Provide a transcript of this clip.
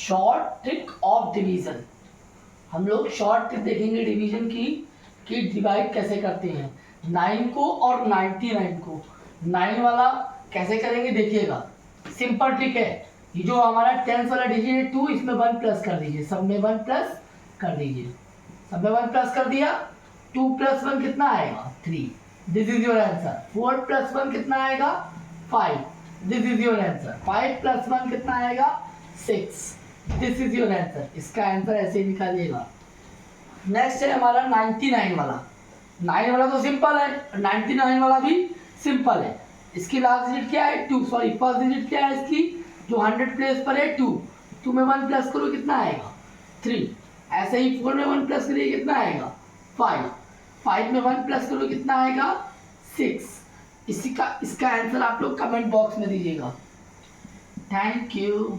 Short trick of division. हम लोग short trick देखेंगे डिवीजन की कि डिवाइड कैसे करते हैं 9 को और 99 को। 9 वाला कैसे करेंगे देखिएगा, सिंपल ट्रिक है। ये जो हमारा 10th वाला डिजिट है 2, इसमें 1 प्लस कर दीजिए, सब में 1 प्लस कर दीजिए, सब में 1 प्लस कर दिया। 2 प्लस 1 कितना आएगा 3, this is your answer. 4 plus 1 कितना आएगा 5, this is your answer. 5 plus 1 कितना आएगा 6, दिस इज योर आंसर। इसका आंसर ऐसे ही निकालिएगा। नेक्स्ट है हमारा 99 वाला। 9 वाला तो सिंपल है, 99 वाला भी सिंपल है। इसकी लास्ट डिजिट क्या है 2, सॉरी फर्स्ट डिजिट क्या है इसकी, जो 100 प्लेस पर है 2। 2 में 1 प्लस करो कितना आएगा 3। ऐसे ही 4 में 1 प्लस करिए कितना आएगा 5। 5 में 1 प्लस करो कितना आएगा 6। इसका आंसर आप लोग कमेंट बॉक्स में दीजिएगा। Thank you.